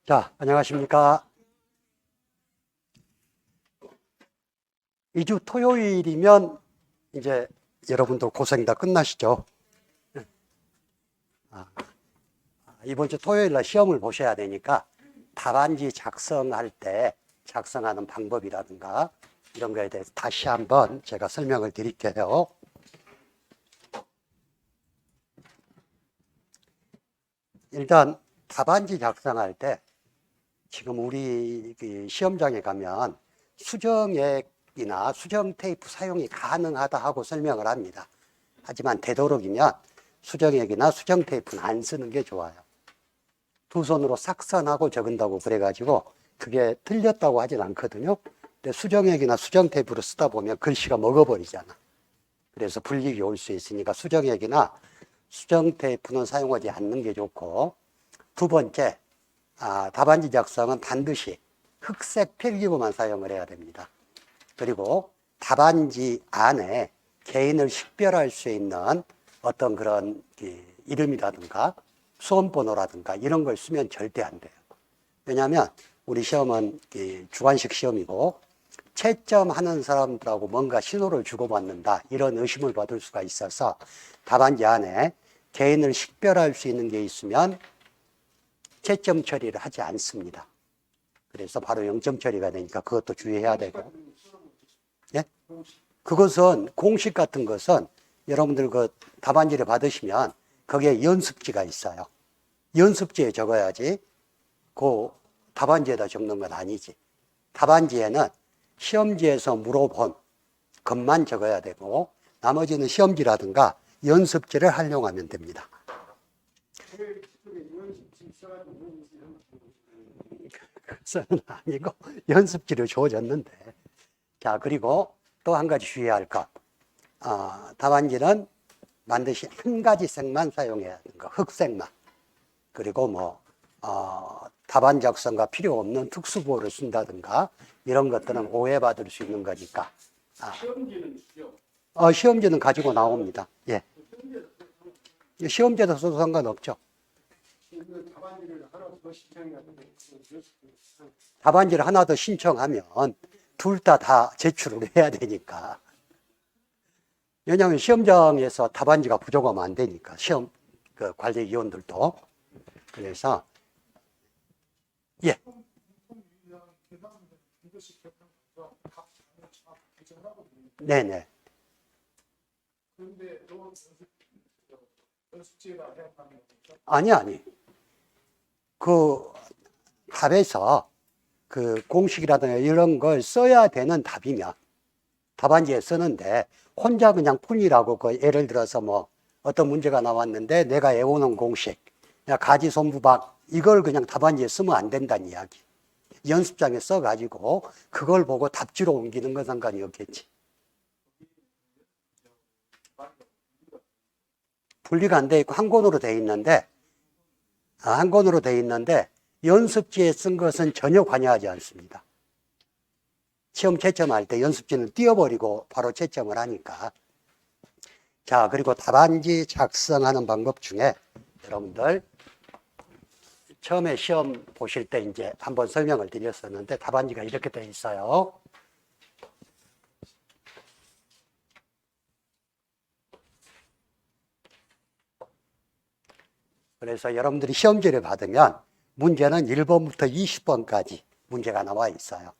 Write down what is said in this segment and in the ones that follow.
자, 안녕하십니까. 2주 토요일이면 이제 여러분들 고생 다 끝나시죠? 이번 주 토요일 날 시험을 보셔야 되니까 답안지 작성할 때 작성하는 방법이라든가 이런 거에 대해서 다시 한번 제가 설명을 드릴게요. 일단 답안지 작성할 때 지금 우리 시험장에 가면 수정액이나 수정 테이프 사용이 가능하다 하고 설명을 합니다. 하지만 되도록이면 수정액이나 수정 테이프는 안 쓰는 게 좋아요. 두 손으로 싹선하고 적은다고 그래가지고 그게 틀렸다고 하진 않거든요. 근데 수정액이나 수정 테이프로 쓰다 보면 글씨가 먹어버리잖아. 그래서 불이익이 올 수 있으니까 수정액이나 수정 테이프는 사용하지 않는 게 좋고, 두 번째, 답안지 작성은 반드시 흑색 필기구만 사용을 해야 됩니다. 그리고 답안지 안에 개인을 식별할 수 있는 어떤 그런 이름이라든가 수험번호라든가 이런 걸 쓰면 절대 안 돼요. 왜냐하면 우리 시험은 주관식 시험이고 채점하는 사람들하고 뭔가 신호를 주고받는다 이런 의심을 받을 수가 있어서 답안지 안에 개인을 식별할 수 있는 게 있으면 채점 처리를 하지 않습니다. 그래서 바로 0점 처리가 되니까 그것도 주의해야 되고. 예? 그것은 공식 같은 것은 여러분들 그 답안지를 받으시면 거기에 연습지가 있어요. 연습지에 적어야지 그 답안지에다 적는 건 아니지. 답안지에는 시험지에서 물어본 것만 적어야 되고 나머지는 시험지라든가 연습지를 활용하면 됩니다. 그것은 아니고 연습지를 주어졌는데. 자, 그리고 또 한 가지 주의해야 할 것. 답안지는 반드시 한 가지 색만 사용해야 하는 거, 흑색만. 그리고 답안 작성과 필요 없는 특수보호를 쓴다든가 이런 것들은 오해받을 수 있는 거니까. 시험지는요? 시험지는 가지고 나옵니다. 예. 시험지에도 써도 상관없죠. 답안지를 하나 더 신청하면 둘 다 제출을 해야 되니까. 왜냐하면 시험장에서 답안지가 부족하면 안 되니까, 시험 그 관리위원들도. 그래서 예. 네네. 아니. 그 답에서 그 공식이라든가 이런 걸 써야 되는 답이면 답안지에 쓰는데 혼자 그냥 푼이라고 그 예를 들어서 어떤 문제가 나왔는데 내가 외우는 공식, 가지손부박 이걸 그냥 답안지에 쓰면 안 된다는 이야기. 연습장에 써가지고 그걸 보고 답지로 옮기는 건 상관이 없겠지. 분리가 안 돼 있고 한 권으로 돼 있는데 연습지에 쓴 것은 전혀 관여하지 않습니다. 시험 채점할 때 연습지는 띄워버리고 바로 채점을 하니까. 자, 그리고 답안지 작성하는 방법 중에 여러분들 처음에 시험 보실 때 이제 한번 설명을 드렸었는데 답안지가 이렇게 되어 있어요. 그래서 여러분들이 시험지를 받으면 문제는 1번부터 20번까지 문제가 나와 있어요.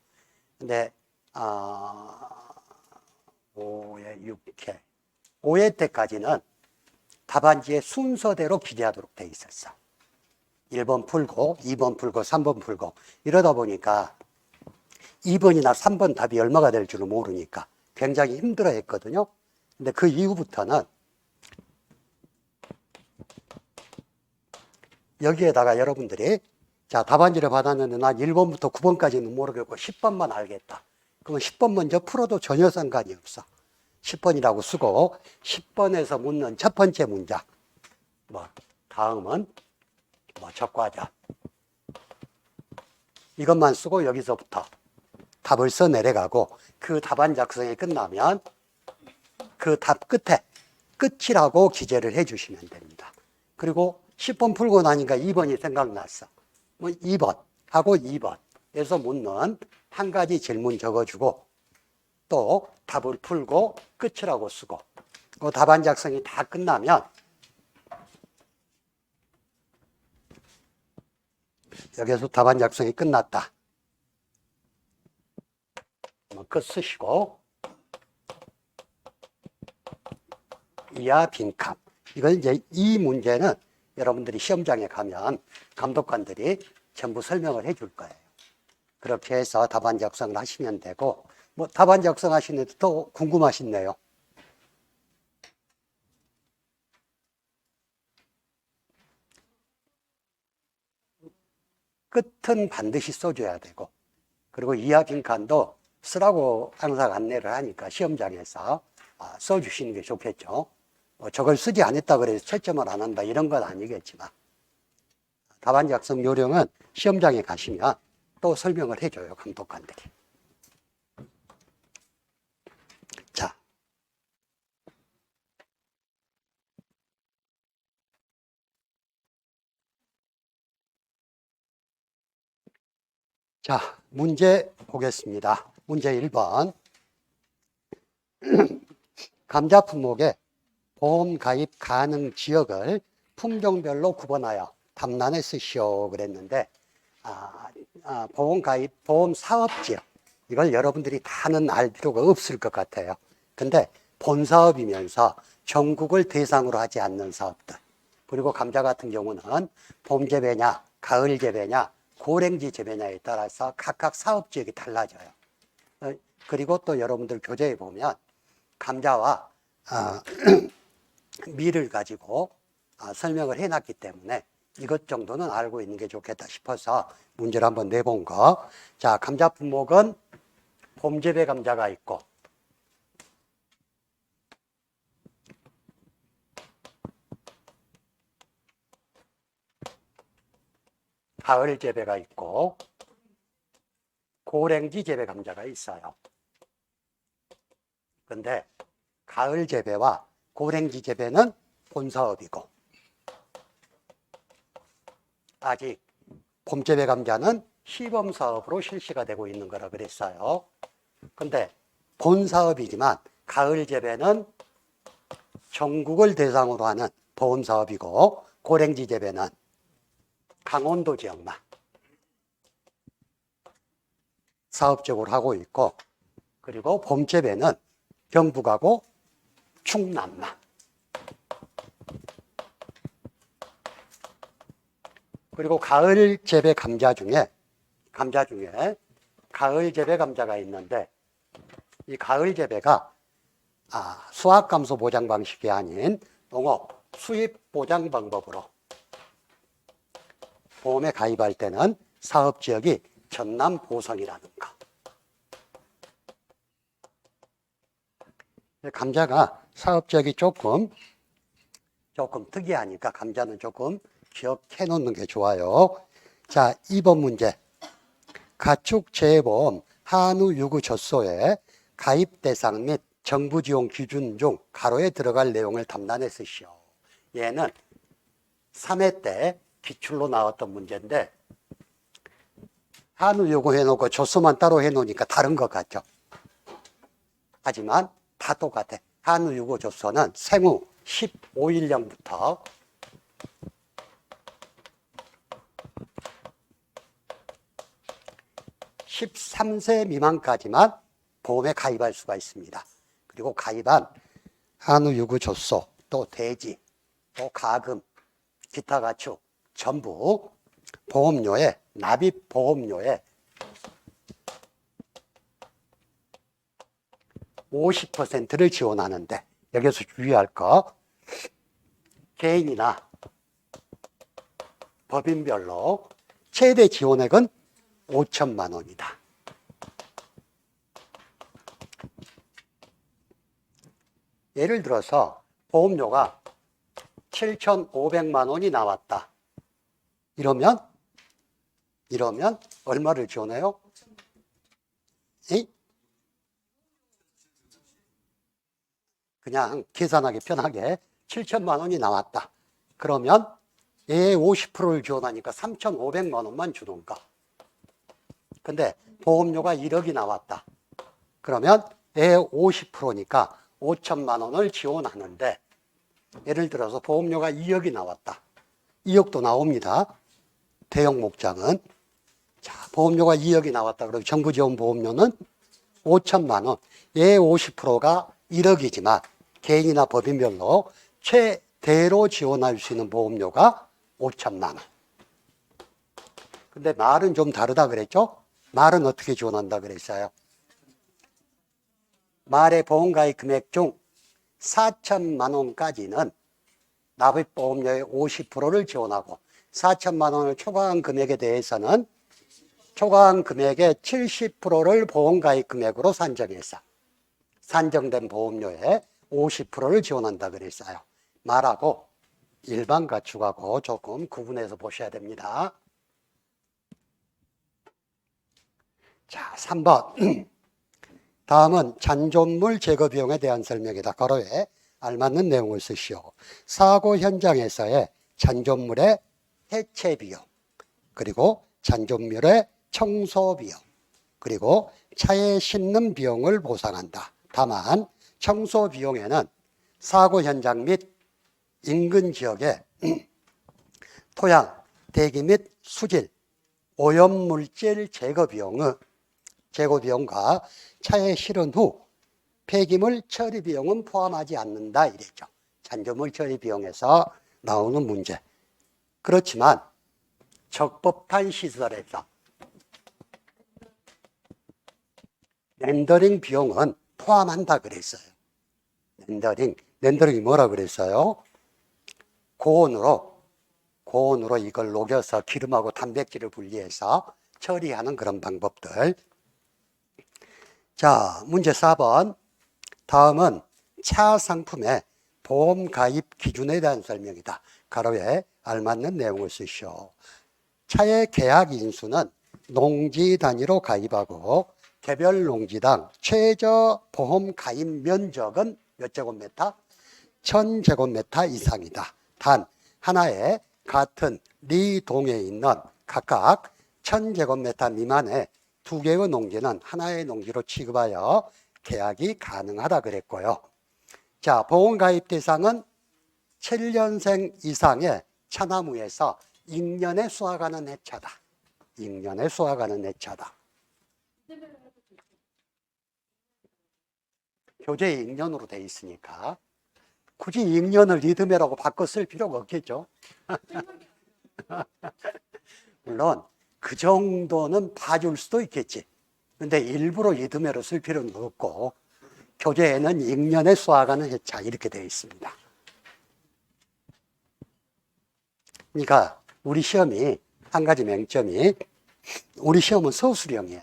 근데 5회, 6회, 5회 때까지는 답안지의 순서대로 기재하도록 돼 있었어. 1번 풀고 2번 풀고 3번 풀고 이러다 보니까 2번이나 3번 답이 얼마가 될 줄을 모르니까 굉장히 힘들어 했거든요. 근데 그 이후부터는 여기에다가 여러분들이 자, 답안지를 받았는데 난 1번부터 9번까지는 모르겠고 10번만 알겠다. 그러면 10번 먼저 풀어도 전혀 상관이 없어. 10번이라고 쓰고 10번에서 묻는 첫 번째 문장. 다음은 적과자. 이것만 쓰고 여기서부터 답을 써 내려가고 그 답안 작성이 끝나면 그 답 끝에 끝이라고 기재를 해 주시면 됩니다. 그리고 10번 풀고 나니까 2번이 생각났어. 2번. 하고 2번에서 묻는 한 가지 질문 적어주고 또 답을 풀고 끝이라고 쓰고 그 답안 작성이 다 끝나면 여기서 답안 작성이 끝났다. 끝 쓰시고 이하 빈칸. 이건 이제 이 문제는 여러분들이 시험장에 가면 감독관들이 전부 설명을 해줄 거예요. 그렇게 해서 답안 작성을 하시면 되고 뭐 답안 작성하시는데 또 궁금하시네요. 끝은 반드시 써줘야 되고 그리고 이하 빈칸도 쓰라고 항상 안내를 하니까 시험장에서 써주시는 게 좋겠죠. 저걸 쓰지 않았다 그래서 채점을 안 한다 이런 건 아니겠지만 답안 작성 요령은 시험장에 가시면 또 설명을 해줘요, 감독관들이. 자, 문제 보겠습니다. 문제 1번. 감자 품목의 보험 가입 가능 지역을 품종별로 구분하여 답란에 쓰시오 그랬는데 보험 가입, 보험 사업 지역 이걸 여러분들이 다는 알 필요가 없을 것 같아요. 근데 본사업이면서 전국을 대상으로 하지 않는 사업들 그리고 감자 같은 경우는 봄 재배냐 가을 재배냐 고랭지 재배냐에 따라서 각각 사업 지역이 달라져요. 그리고 또 여러분들 교재에 보면 감자와 밀을 가지고 설명을 해놨기 때문에 이것 정도는 알고 있는 게 좋겠다 싶어서 문제를 한번 내본 거. 자, 감자 품목은 봄 재배 감자가 있고 가을 재배가 있고 고랭지 재배 감자가 있어요. 근데 가을 재배와 고랭지 재배는 본사업이고 아직 봄 재배 감자는 시범 사업으로 실시가 되고 있는 거라 그랬어요. 근데 본사업이지만 가을 재배는 전국을 대상으로 하는 보험 사업이고 고랭지 재배는 강원도 지역만 사업적으로 하고 있고 그리고 봄 재배는 경북하고 충남만. 그리고 가을 재배 감자 중에 가을 재배 감자가 있는데 이 가을 재배가 수확 감소 보장 방식이 아닌 농업 수입 보장 방법으로 보험에 가입할 때는 사업 지역이 전남 보성이라는 거. 감자가 사업 지역이 조금 특이하니까 감자는 조금 기억해 놓는 게 좋아요. 자, 2번 문제. 가축 재해보험 한우 유구 젖소의 가입 대상 및 정부 지원 기준 중 가로에 들어갈 내용을 답란에 쓰시오. 얘는 3회 때 기출로 나왔던 문제인데 한우 유구 해놓고 젖소만 따로 해놓으니까 다른 것 같죠. 하지만 다 똑같아. 한우 유구 젖소는 생후 15일령부터 13세 미만까지만 보험에 가입할 수가 있습니다. 그리고 가입한 한우 유구 젖소, 또 돼지, 또 가금, 기타 가축 전부 보험료에 납입 보험료에 50%를 지원하는데 여기서 주의할 거 개인이나 법인별로 최대 지원액은 5천만 원이다. 예를 들어서 보험료가 7,500만 원이 나왔다. 이러면 얼마를 지원해요? 그냥 계산하기 편하게 7천만 원이 나왔다. 그러면 얘 50%를 지원하니까 3,500만 원만 주던가. 근데 보험료가 1억이 나왔다. 그러면 애 50%니까 5천만 원을 지원하는데, 예를 들어서 보험료가 2억이 나왔다. 2억도 나옵니다. 대형 목장은. 자, 보험료가 2억이 나왔다. 그러면 정부 지원 보험료는 5천만 원. 얘 50%가 1억이지만 개인이나 법인별로 최대로 지원할 수 있는 보험료가 5천만 원. 근데 말은 좀 다르다 그랬죠? 말은 어떻게 지원한다 그랬어요? 말의 보험가입 금액 중 4천만 원까지는 납입보험료의 50%를 지원하고 4천만 원을 초과한 금액에 대해서는 초과한 금액의 70%를 보험가입 금액으로 산정해서 산정된 보험료의 50%를 지원한다 그랬어요. 말하고 일반 가축하고 조금 구분해서 보셔야 됩니다. 자, 3번. 다음은 잔존물 제거 비용에 대한 설명이다. 가로에 알맞는 내용을 쓰시오. 사고 현장에서의 잔존물의 해체 비용, 그리고 잔존물의 청소 비용, 그리고 차에 싣는 비용을 보상한다. 다만 청소 비용에는 사고 현장 및 인근 지역의 토양, 대기 및 수질, 오염물질 제거 비용과 차에 실은 후 폐기물 처리 비용은 포함하지 않는다 이랬죠. 잔존물 처리 비용에서 나오는 문제. 그렇지만 적법한 시설에서 렌더링 비용은 포함한다 그랬어요. 렌더링이 뭐라 그랬어요? 고온으로 이걸 녹여서 기름하고 단백질을 분리해서 처리하는 그런 방법들. 자, 문제 4번. 다음은 차 상품의 보험 가입 기준에 대한 설명이다. 가로에 알맞는 내용을 쓰시오. 차의 계약 인수는 농지 단위로 가입하고 개별 농지당 최저 보험 가입 면적은 몇 제곱미터? 1000제곱미터 이상이다. 단 하나의 같은 리동에 있는 각각 1000제곱미터 미만의 두 개의 농지는 하나의 농지로 취급하여 계약이 가능하다 그랬고요. 자, 보험 가입 대상은 7년생 이상의 차나무에서 잉년에 수확하는 해차다. 잉년에 수확하는 해차다. 교재에 잉년으로 돼 있으니까 굳이 잉년을 리드메라고 바꿔 쓸 필요가 없겠죠. 물론 그 정도는 봐줄 수도 있겠지. 근데 일부러 리드메로 쓸 필요는 없고 교재에는 잉년에 수확하는 해차 이렇게 되어 있습니다. 그러니까 우리 시험이 한 가지 맹점이 우리 시험은 서술형이에요.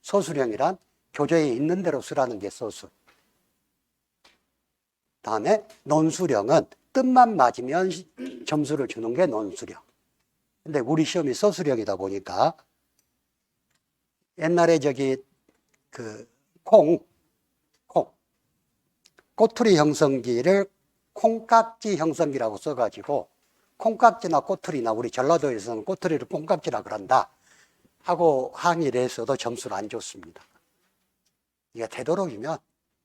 서술형이란 교재에 있는 대로 쓰라는 게 서술. 다음에 논술형은 뜻만 맞으면 점수를 주는 게 논술형. 근데 우리 시험이 서술형이다 보니까 옛날에 꼬투리 형성기를 콩깍지 형성기라고 써가지고 콩깍지나 꼬투리나 우리 전라도에서는 꼬투리를 콩깍지라 그런다 하고 항의를 했어도 점수를 안 줬습니다. 이게 되도록이면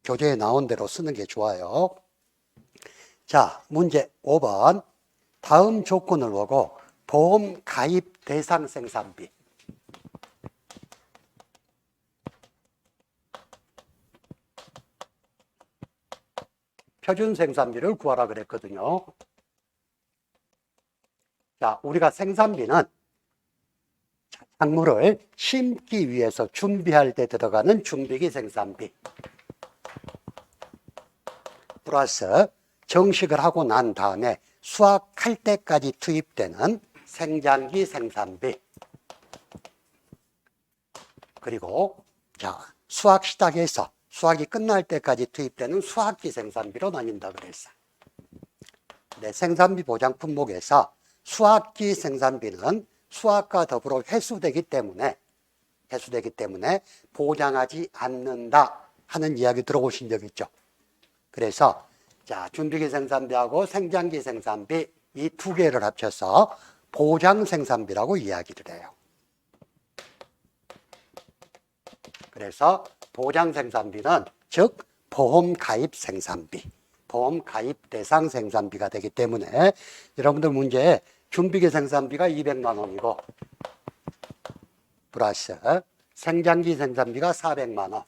교재에 나온 대로 쓰는 게 좋아요. 자, 문제 5번. 다음 조건을 보고 보험 가입 대상 생산비. 표준 생산비를 구하라 그랬거든요. 자, 우리가 생산비는 작물을 심기 위해서 준비할 때 들어가는 준비기 생산비 플러스 정식을 하고 난 다음에 수확할 때까지 투입되는 생장기 생산비, 그리고 자, 수확 시작해서 수확이 끝날 때까지 투입되는 수확기 생산비로 나뉜다 그랬어요. 네, 생산비 보장 품목에서 수확기 생산비는 수확과 더불어 회수되기 때문에 보장하지 않는다 하는 이야기 들어보신 적 있죠? 그래서 자, 준비기 생산비하고 생장기 생산비 이 두 개를 합쳐서 보장 생산비라고 이야기를 해요. 그래서 보장 생산비는 즉 보험 가입 생산비, 보험 가입 대상 생산비가 되기 때문에 여러분들 문제에 준비계 생산비가 200만 원이고 플러스 생장기 생산비가 400만 원.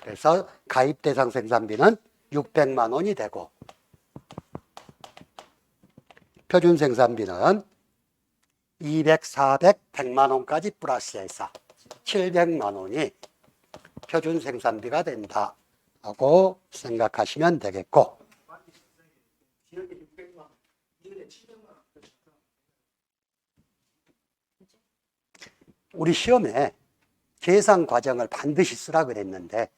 그래서 가입 대상 생산비는 600만 원이 되고 표준 생산비는 200, 400, 100만 원까지 플러스해서 700만 원이 표준 생산비가 된다 하고 생각하시면 되겠고, 우리 시험에 계산 과정을 반드시 쓰라 그랬는데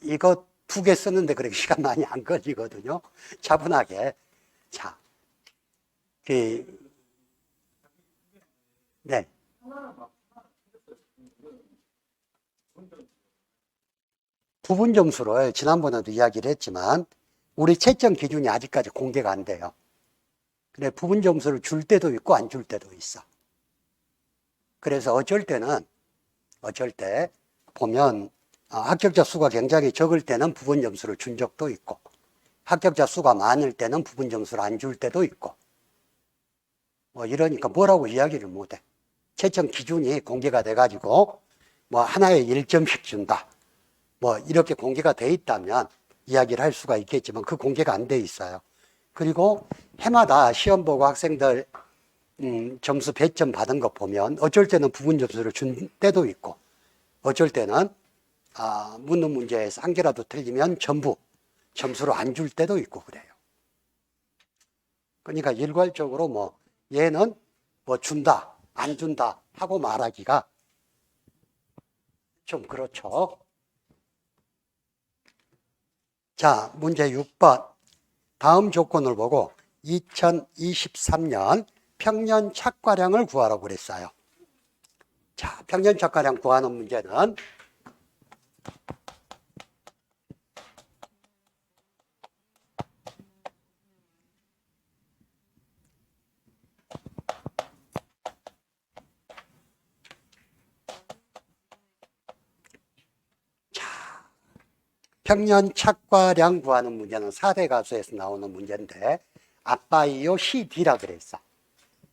이거 2개 쓰는데 그렇게 시간 많이 안 걸리거든요. 차분하게. 자, 네. 부분 점수를 지난번에도 이야기를 했지만 우리 채점 기준이 아직까지 공개가 안 돼요. 근데 부분 점수를 줄 때도 있고 안 줄 때도 있어. 그래서 어쩔 때 보면 합격자 수가 굉장히 적을 때는 부분 점수를 준 적도 있고 합격자 수가 많을 때는 부분 점수를 안 줄 때도 있고 이러니까 뭐라고 이야기를 못해. 채점 기준이 공개가 돼가지고 하나에 1점씩 준다. 이렇게 공개가 돼 있다면 이야기를 할 수가 있겠지만 그 공개가 안 돼 있어요. 그리고 해마다 시험 보고 학생들 점수 배점 받은 거 보면 어쩔 때는 부분 점수를 준 때도 있고 어쩔 때는 묻는 문제에서 한 개라도 틀리면 전부 점수를 안 줄 때도 있고 그래요. 그러니까 일괄적으로 얘는 준다, 안 준다 하고 말하기가 좀 그렇죠. 자, 문제 6번. 다음 조건을 보고 2023년 평년 착과량을 구하라고 그랬어요. 자, 평년 착과량 구하는 문제는 평년 착과량 구하는 문제는 4대 가수에서 나오는 문제인데 아빠이요 CD라 그랬어.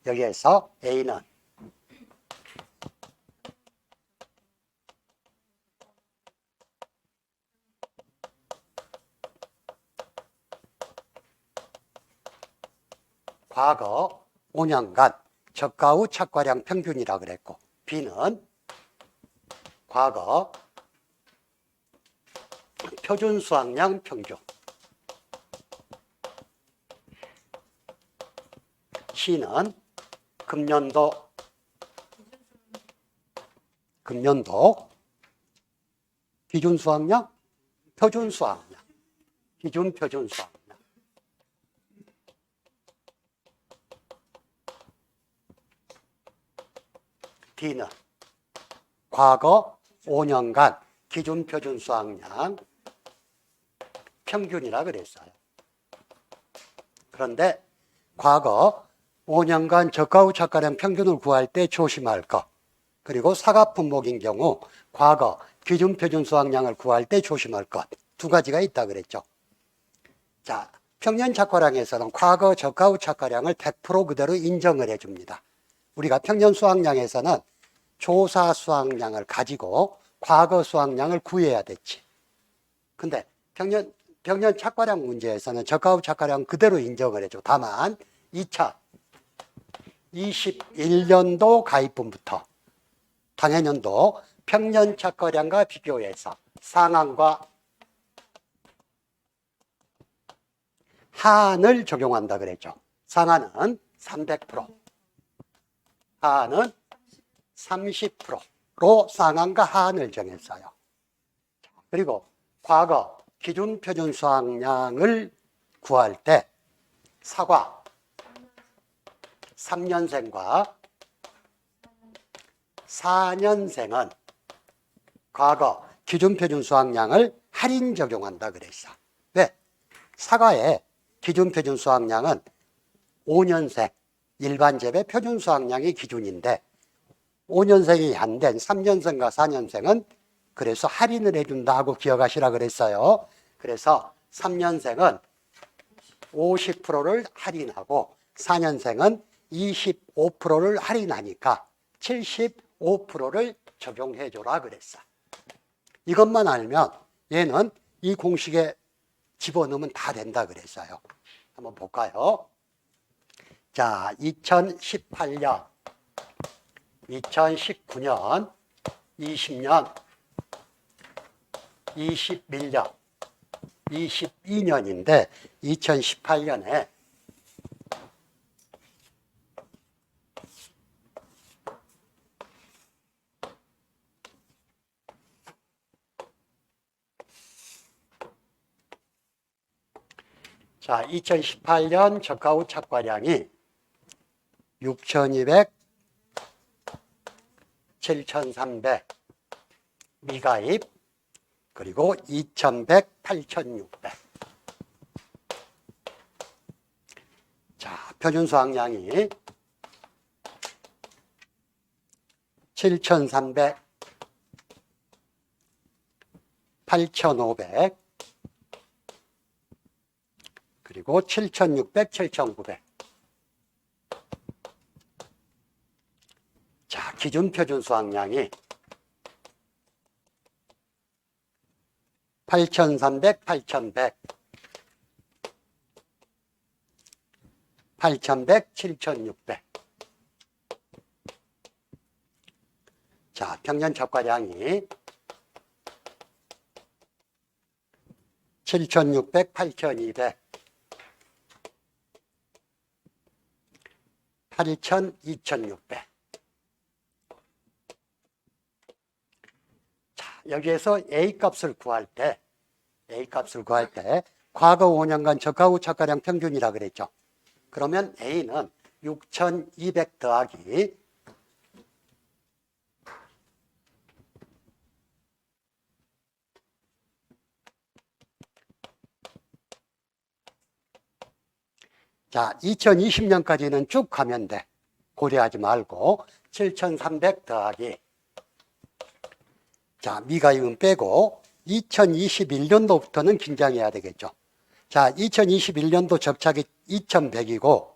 여기에서 A는 과거 5년간 저가 후 착과량 평균이라 그랬고 B는 과거 표준 수확량 평균, C는 금년도 기준 수확량, 표준 수확량, 기준 표준 수확량. D는 과거 5년간 기준 표준 수확량 평균이라 그랬어요. 그런데 과거 5년간 저가 후 착과량 평균을 구할 때 조심할 것, 그리고 사과 품목인 경우 과거 기준 표준 수확량을 구할 때 조심할 것, 두 가지가 있다 그랬죠. 자, 평년 착과량에서는 과거 저가 후 착과량을 100% 그대로 인정을 해줍니다. 우리가 평년 수확량에서는 조사 수확량을 가지고 과거 수확량을 구해야 됐지. 근데 평년 착과량 문제에서는 저가 후 착과량 그대로 인정을 해줘. 다만 2021년도 가입분부터 당해년도 평년 착과량과 비교해서 상한과 하한을 적용한다 그랬죠. 상한은 300%, 하한은 30%로 상한과 하한을 정했어요. 그리고 과거 기준 표준 수확량을 구할 때 사과 3년생과 4년생은 과거 기준 표준 수확량을 할인 적용한다 그랬어. 왜? 사과의 기준 표준 수확량은 5년생 일반 재배 표준 수확량이 기준인데 5년생이 안 된 3년생과 4년생은 그래서 할인을 해준다 하고 기억하시라 그랬어요. 그래서 3년생은 50%를 할인하고 4년생은 25%를 할인하니까 75%를 적용해줘라 그랬어. 이것만 알면 얘는 이 공식에 집어넣으면 다 된다 그랬어요. 한번 볼까요? 자, 2018년, 2019년, 20년, 21년, 22년인데 2018년에 자, 2018년 저가 후 착과량이 6,200, 7,300 미가입, 그리고 2,100, 8,600. 자, 표준 수확량이 7,300, 8,500, 그리고 7,600, 7,900. 자, 기준 표준 수확량이 8,300, 8,100, 8,100, 7,600. 자, 평년 척과량이 7,600, 8,200, 8,000, 2,600. 자, 여기에서 A값을 구할 때 과거 5년간 저가 후 척과량 평균이라 그랬죠. 그러면 A는 6,200 더하기 자, 2020년까지는 쭉 가면 돼. 고려하지 말고 7,300 더하기 자, 미가입은 빼고 2021년도부터는 긴장해야 되겠죠. 자, 2021년도 적착이 2,100이고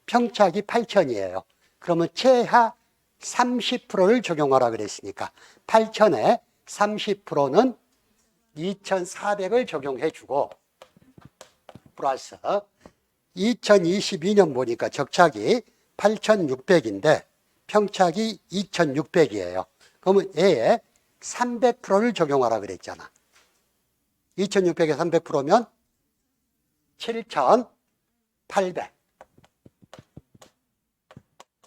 평착이 8,000이에요. 그러면 최하 30%를 적용하라 그랬으니까 8,000에 30%는 2,400을 적용해 주고 플러스 2022년 보니까 적착이 8,600인데 평착이 2,600이에요. 그러면 얘에 300%를 적용하라 그랬잖아. 2,600에 300%면 7,800.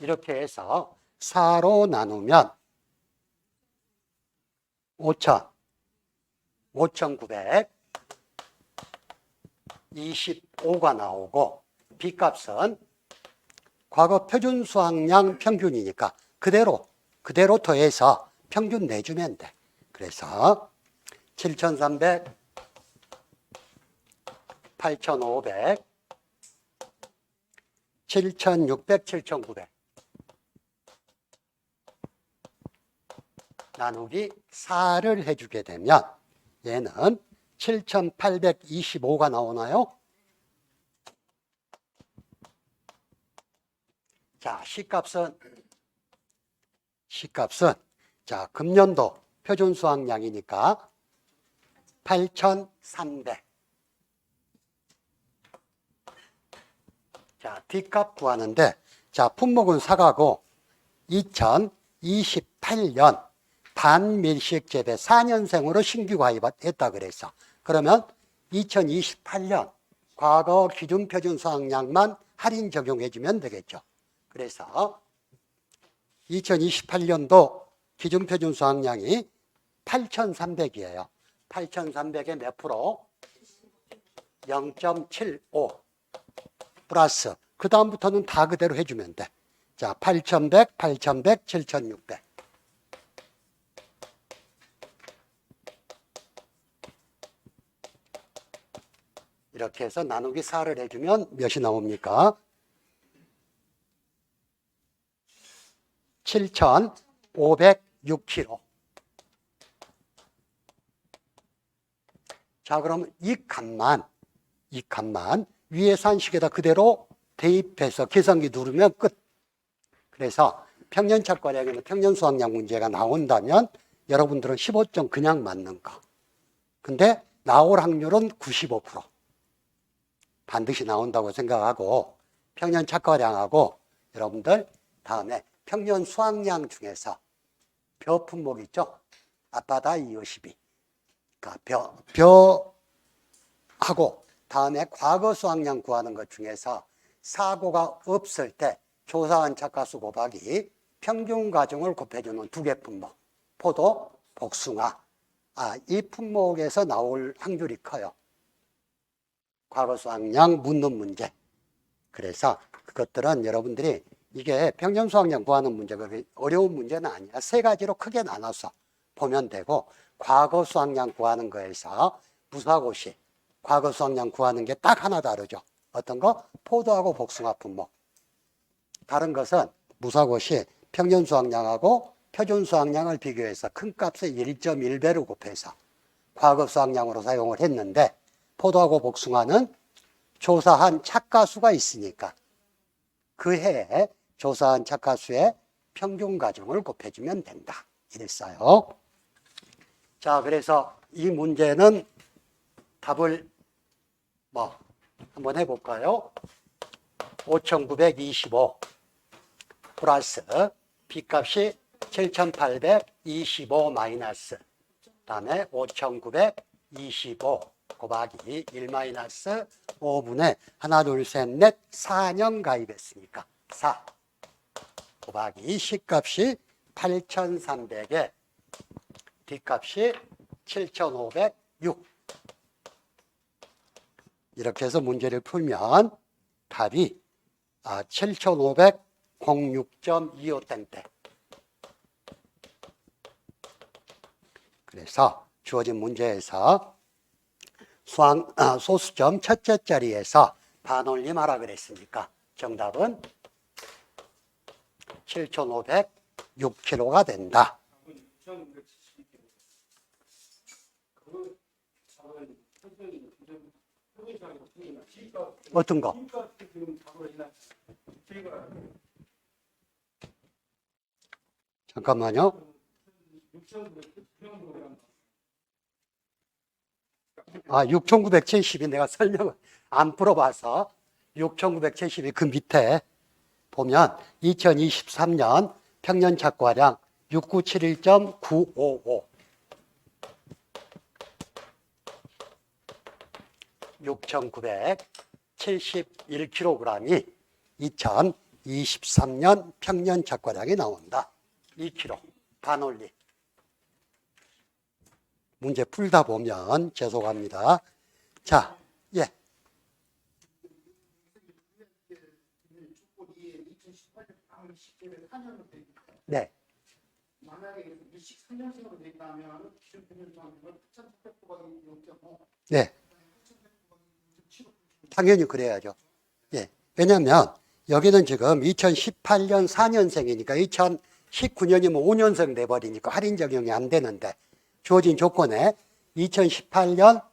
이렇게 해서 4로 나누면 5,000, 5,900, 25가 나오고 B값은 과거 표준 수확량 평균이니까 그대로 더해서 평균 내주면 돼. 그래서 7,300, 8,500, 7,600, 7,900 나누기 4를 해주게 되면 얘는 7,825가 나오나요? 자, C값은 자, 금년도 표준 수확량이니까 8,300. 자, D값 구하는데 자, 품목은 사과고 2028년 반밀식 재배 4년생으로 신규 가입했다 그랬어. 그러면 2028년 과거 기준 표준 수확량만 할인 적용해 주면 되겠죠. 그래서 2028년도 기준 표준 수확량이 8,300이에요. 8,300에 몇 프로? 0.75 플러스 그 다음부터는 다 그대로 해주면 돼. 자, 8,100, 8,100, 7,600. 이렇게 해서 나누기 4를 해주면 몇이 나옵니까? 7,000, 506kg. 자, 그럼 이 값만 위에서 한식에다 그대로 대입해서 계산기 누르면 끝. 그래서 평년착과량이나 평년수확량 문제가 나온다면 여러분들은 15점 그냥 맞는 거. 근데 나올 확률은 95%. 반드시 나온다고 생각하고 평년착과량하고 여러분들 다음에 평년수확량 중에서 벼 품목 있죠? 앞바다 이어시비. 그러니까 벼하고 다음에 과거 수확량 구하는 것 중에서 사고가 없을 때 조사한 착가수 곱하기 평균 가중을 곱해주는 두 개 품목. 포도, 복숭아. 이 품목에서 나올 확률이 커요. 과거 수확량 묻는 문제. 그래서 그것들은 여러분들이 이게 평년 수확량 구하는 문제가 어려운 문제는 아니야. 세 가지로 크게 나눠서 보면 되고 과거 수확량 구하는 거에서 무사고시 과거 수확량 구하는 게 딱 하나 다르죠. 어떤 거? 포도하고 복숭아 품목. 다른 것은 무사고시 평년 수확량하고 표준 수확량을 비교해서 큰 값에 1.1배로 곱해서 과거 수확량으로 사용을 했는데 포도하고 복숭아는 조사한 착가수가 있으니까 그 해에 조사한 착가수의 평균 가중을 곱해주면 된다. 이랬어요. 자, 그래서 이 문제는 답을 한번 해볼까요? 5,925 플러스 B값이 7,825 마이너스 그다음에 5,925 곱하기 1 마이너스 5분의 하나 둘 셋 넷 4년 가입했으니까 4 곱하기 C값이 8,300에 D값이 7,506 이렇게 해서 문제를 풀면 답이 7,506.25땡땡. 그래서 주어진 문제에서 소수점 첫째 자리에서 반올림하라 그랬으니까 정답은 7,506kg가 된다. 어떤 거? 잠깐만요. 6,970이 내가 설명을 안 풀어봐서 6,970이 그 밑에 보면 2023년 평년 착과량 6971.955 6,971kg이 2023년 평년 착과량이 나온다. 2kg 반올림. 문제 풀다 보면 죄송합니다. 자, 예. 네. 만약에 밀식 3년생으로 돼 있다면 기존 평균 수확량은 8,700 네. 당연히 그래야죠. 예. 왜냐하면 여기는 지금 2018년 4년생이니까 2019년이면 5년생 돼버리니까 할인 적용이 안 되는데 주어진 조건에 2018년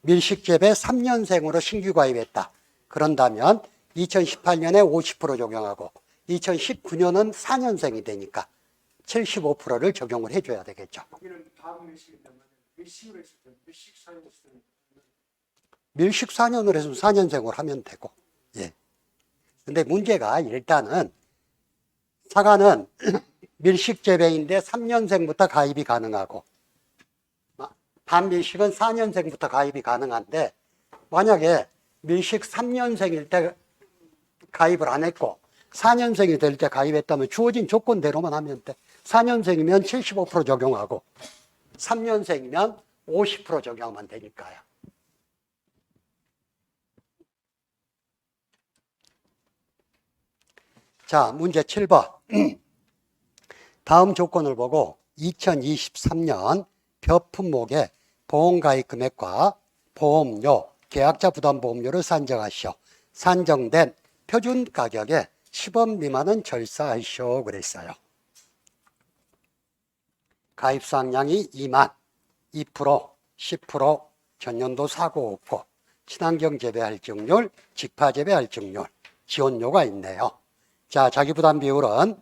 밀식재배 3년생으로 신규 가입했다. 그런다면 2018년에 50% 적용하고 2019년은 4년생이 되니까 75%를 적용을 해줘야 되겠죠. 여기는 다음 밀식이 되면 밀식을 했을 때 밀식 4년 했을 때 밀식 4년을 해서 4년생으로 하면 되고. 예. 근데 문제가 일단은 사과는 밀식 재배인데 3년생부터 가입이 가능하고 반밀식은 4년생부터 가입이 가능한데 만약에 밀식 3년생일 때 가입을 안 했고 4년생이 될 때 가입했다면 주어진 조건대로만 하면 돼. 4년생이면 75% 적용하고 3년생이면 50% 적용하면 되니까요. 자, 문제 7번. 다음 조건을 보고 2023년 벼 품목의 보험가입 금액과 보험료, 계약자 부담보험료를 산정하시오. 산정된 표준 가격에 10원 미만은 절사하시오 그랬어요. 가입 수확량이 2만, 2%, 10%, 전년도 사고 없고, 친환경 재배 할증률, 직파 재배 할증률, 지원료가 있네요. 자, 자기부담 비율은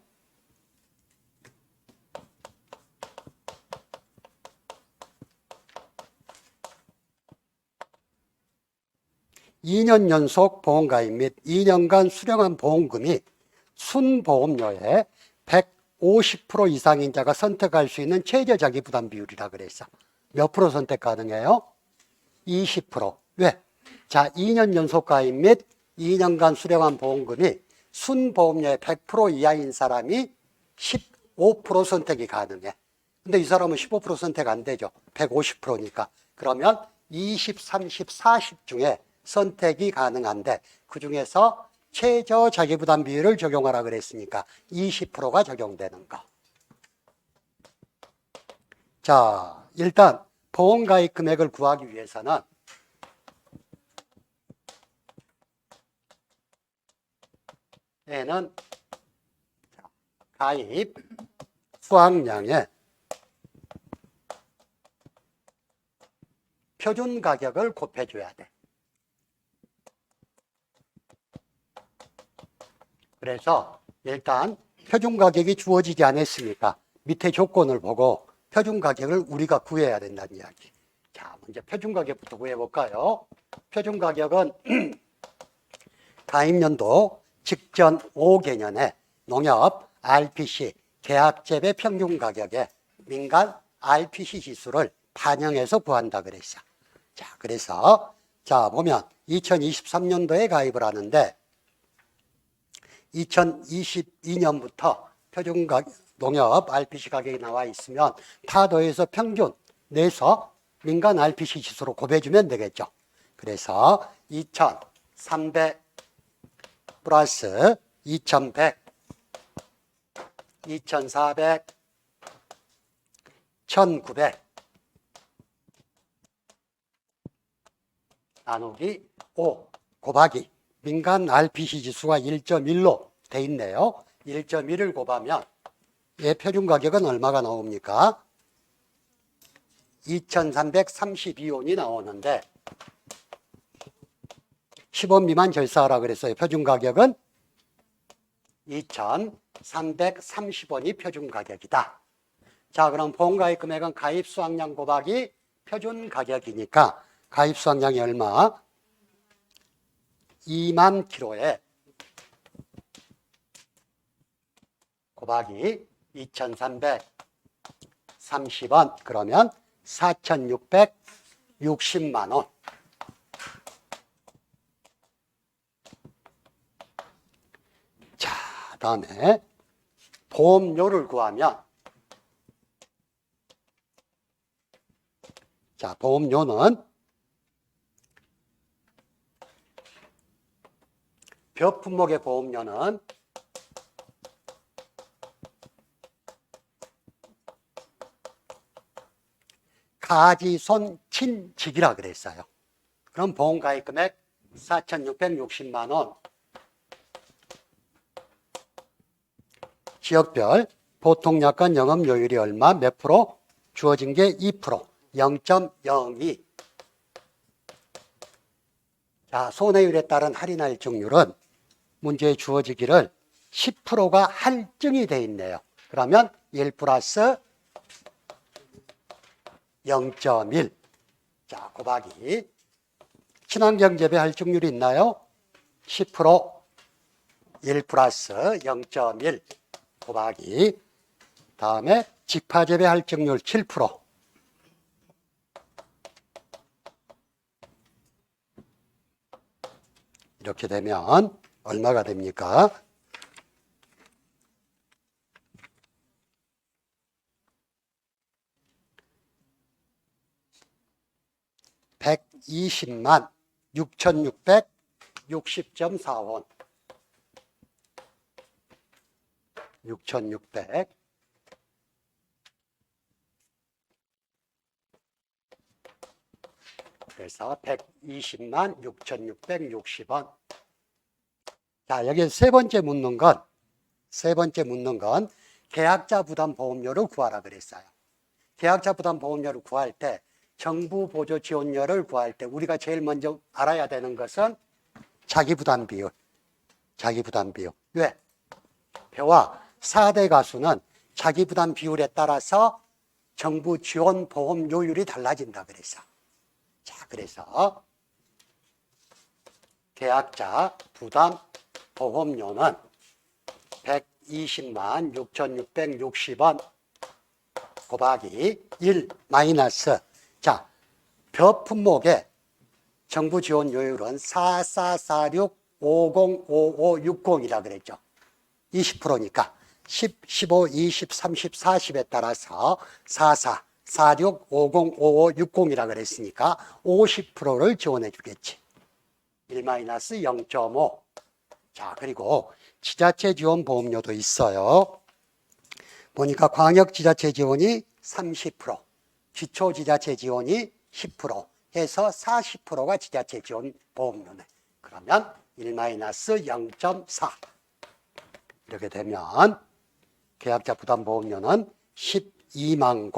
2년 연속 보험가입 및 2년간 수령한 보험금이 순보험료의 150% 이상인 자가 선택할 수 있는 최저 자기부담 비율이라 그랬어. 몇 프로 선택 가능해요? 20%. 왜? 자, 2년 연속 가입 및 2년간 수령한 보험금이 순보험료의 100% 이하인 사람이 15% 선택이 가능해. 근데 이 사람은 15% 선택 안 되죠. 150%니까. 그러면 20, 30, 40 중에 선택이 가능한데 그 중에서 최저 자기부담 비율을 적용하라 그랬으니까 20%가 적용되는 거. 자, 일단 보험가입 금액을 구하기 위해서는 얘는 가입 수확량의 표준 가격을 곱해줘야 돼. 그래서 일단 표준 가격이 주어지지 않았으니까 밑에 조건을 보고 표준 가격을 우리가 구해야 된다는 이야기. 자, 먼저 표준 가격부터 구해볼까요? 표준 가격은 가입연도 직전 5개년에 농협 RPC 계약재배 평균 가격에 민간 RPC 지수를 반영해서 구한다 그랬어. 자, 그래서 자 보면 2023년도에 가입을 하는데 2022년부터 표준 농협 RPC 가격이 나와 있으면 다 더해서 평균 내서 민간 RPC 지수로 곱해주면 되겠죠. 그래서 2300 플러스 2100, 2400, 1900 나누기 5 곱하기 민간 RPC 지수가 1.1로 돼 있네요. 1.1을 곱하면 얘 표준 가격은 얼마가 나옵니까? 2332원이 나오는데 10원 미만 절사하라 그랬어요. 표준 가격은 2330원이 표준 가격이다. 자, 그럼 보험가입 금액은 가입 수확량 곱하기 표준 가격이니까 가입 수확량이 얼마? 2만 킬로에 곱하기 2330원 그러면 4660만 원. 자, 다음에 보험료를 구하면 자, 보험료는 벼 품목의 보험료는 가지손 친직이라 그랬어요. 그럼 보험가입 금액 4,660만 원. 지역별 보통약관 영업요율이 얼마? 몇 프로? 주어진 게 2%, 0.02. 자, 손해율에 따른 할인 할증률은 문제에 주어지기를 10%가 할증이 돼 있네요. 그러면 1 플러스 0.1. 자, 곱하기 친환경 재배 할증률이 있나요? 10%, 1 플러스 0.1 곱하기 다음에 직파 재배 할증률 7%. 이렇게 되면 얼마가 됩니까? 120만 6,660.4원. 6,600. 그래서 120만 6,660원. 자, 여기 세 번째 묻는 건 계약자 부담 보험료를 구하라 그랬어요. 계약자 부담 보험료를 구할 때, 정부 보조 지원료를 구할 때 우리가 제일 먼저 알아야 되는 것은 자기 부담 비율. 자기 부담 비율. 왜? 표와 4대 가수는 자기 부담 비율에 따라서 정부 지원 보험료율이 달라진다 그랬어. 자, 그래서 계약자 부담 보험료는 120만 6,660원 곱하기 1 마이너스, 자, 벼 품목의 정부 지원료율은 4446505560이라 그랬죠. 20%니까 10, 15, 20, 30, 40에 따라서 44, 46, 50, 55, 60이라 그랬으니까 50%를 지원해 주겠지. 1-0.5. 자, 그리고 지자체 지원 보험료도 있어요. 보니까 광역 지자체 지원이 30%, 기초 지자체 지원이 10% 해서 40%가 지자체 지원 보험료네. 그러면 1-0.4. 이렇게 되면 계약자 부담 보험료는 12만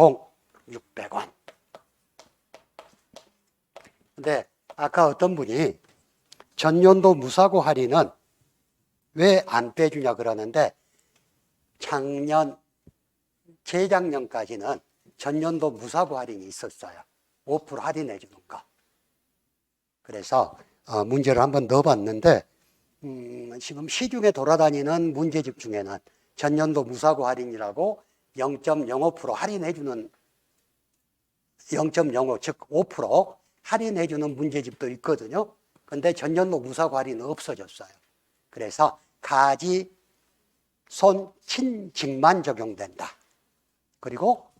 600원. 근데 아까 어떤 분이 전년도 무사고 할인은 왜 안 빼주냐 그러는데, 작년, 재작년까지는 전년도 무사고 할인이 있었어요. 5% 할인해 주는 거. 그래서 문제를 한번 넣어봤는데, 지금 시중에 돌아다니는 문제집 중에는 전년도 무사고 할인이라고 0.05% 할인해주는 0.05, 즉 5% 할인해주는 문제집도 있거든요. 근데 전년도 무사고 할인은 없어졌어요. 그래서 가지, 손, 친직만 적용된다. 그리고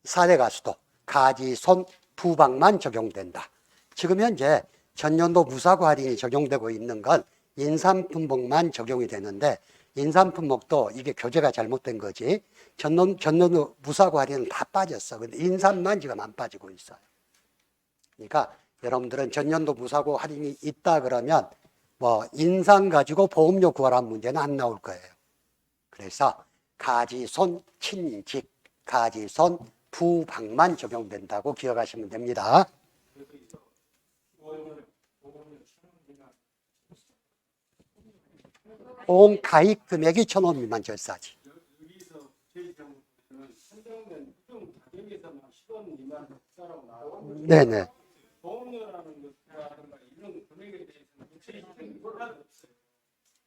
4대 가수도 가지, 손, 부방만 적용된다. 지금 현재 전년도 무사고 할인이 적용되고 있는 건 인삼품목만 적용이 되는데, 인삼품목도 이게 교재가 잘못된 거지. 전년도 무사고 할인은 다 빠졌어. 근데 인삼만 지금 안 빠지고 있어요. 그러니까 여러분들은 전년도 무사고 할인이 있다 그러면 뭐 인삼 가지고 보험료 구하라는 문제는 안 나올 거예요. 그래서 가지, 손, 친직, 가지, 손, 부방만 적용된다고 기억하시면 됩니다. 보험 가입 금액이 1,000원 미만 절사지. 여기서 저희 경우는 한정된 특정 가격에서만 10원 미만 적자라고 나오고, 네네. 보험료라는 것이라든가 이런 금액에 대해서는 구체적인 논란이 없어요.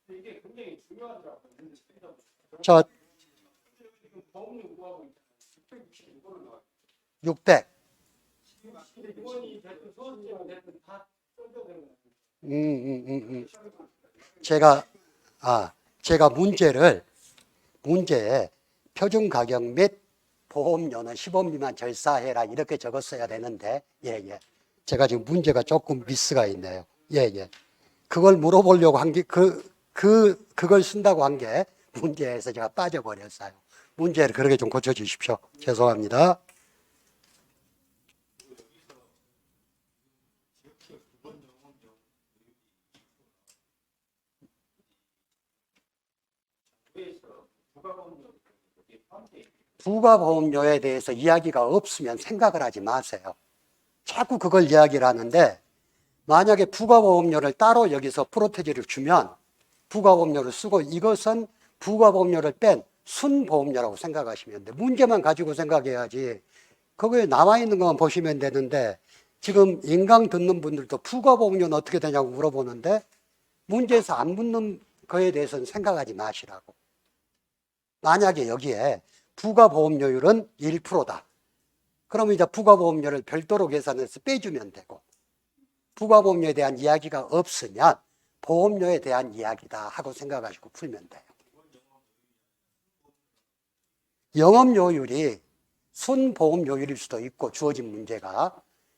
근데 이게 굉장히 중요하더라고요. 저 지금 보험료 구하고 있잖아요. 665를 나와요. 600. 이원이 됐든 소득세가 됐든 다 던져되는 거예요. 제가 문제에 표준 가격 및 보험료는 10원 미만 절사해라 이렇게 적었어야 되는데, 예. 제가 지금 문제가 조금 미스가 있네요. 예. 그걸 물어보려고 한 게, 그걸 쓴다고 한 게 문제에서 제가 빠져버렸어요. 문제를 그렇게 좀 고쳐주십시오. 죄송합니다. 부가보험료에 대해서 이야기가 없으면 생각을 하지 마세요. 자꾸 그걸 이야기를 하는데, 만약에 부가보험료를 따로 여기서 프로테지를 주면 부가보험료를 쓰고, 이것은 부가보험료를 뺀 순보험료라고 생각하시면 돼요. 문제만 가지고 생각해야지. 거기에 나와 있는 것만 보시면 되는데, 지금 인강 듣는 분들도 부가보험료는 어떻게 되냐고 물어보는데, 문제에서 안 묻는 거에 대해서는 생각하지 마시라고. 만약에 여기에 부가보험료율은 1%다. 그러면 이제 부가보험료를 별도로 계산해서 빼주면 되고, 부가보험료에 대한 이야기가 없으면 보험료에 대한 이야기다 하고 생각하시고 풀면 돼요. 영업료율이 순보험료율일 수도 있고, 주어진 문제가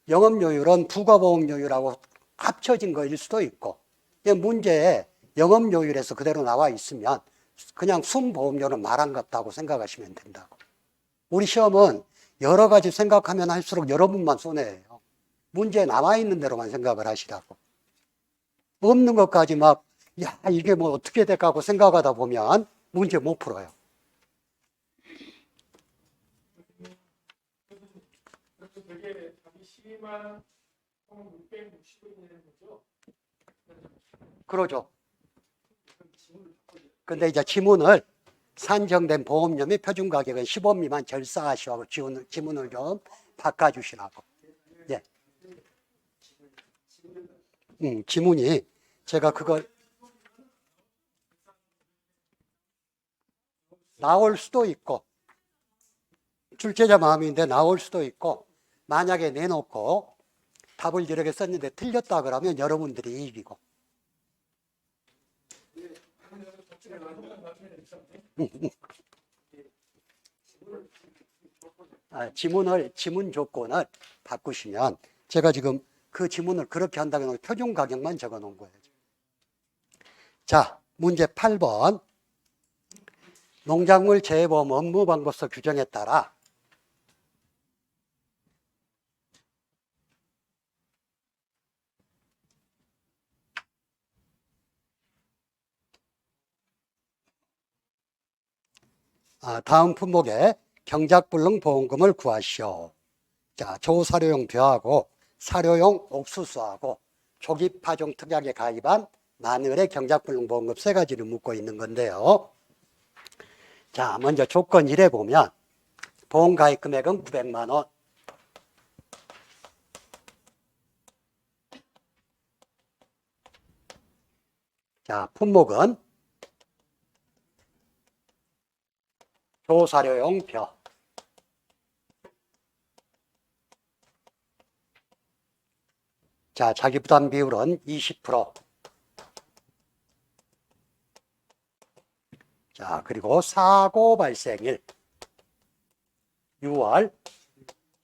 영업료율은 부가보험료율하고 합쳐진 거일 수도 있고, 문제에 영업료율에서 그대로 나와 있으면 그냥 순보험료는 말한 것 같다고 생각하시면 된다고. 우리 시험은 여러 가지 생각하면 할수록 여러분만 손해예요. 문제에 남아 있는 대로만 생각을 하시라고. 없는 것까지 이게 뭐 어떻게 될까 하고 생각하다 보면 문제 못 풀어요. 12만 660원이 되는 거죠? 그러죠. 지문을 바꿔줘요. 근데 이제 지문을 산정된 보험료의 표준 가격은 10원 미만 절사하시고 지문을 좀 바꿔주시라고. 예. 지문이 제가 그걸 나올 수도 있고 출제자 마음인데 나올 수도 있고 만약에 내놓고 답을 이렇게 썼는데 틀렸다 그러면 여러분들이 이기고 지문 조건을 바꾸시면 제가 지금 그 지문을 그렇게 한다고 해서 표준 가격만 적어 놓은 거예요. 자, 문제 8번. 농작물 재보험 업무방법서 규정에 따라 다음 품목에 경작불능 보험금을 구하시오. 자, 조사료용 벼하고 사료용 옥수수하고 조기파종 특약에 가입한 마늘의 경작불능 보험금 세 가지를 묻고 있는 건데요. 자, 먼저 조건 1에 보면 보험 가입 금액은 900만 원. 자, 품목은 조사료용 벼. 자, 자기부담 비율은 20%. 자, 그리고 사고 발생일 6월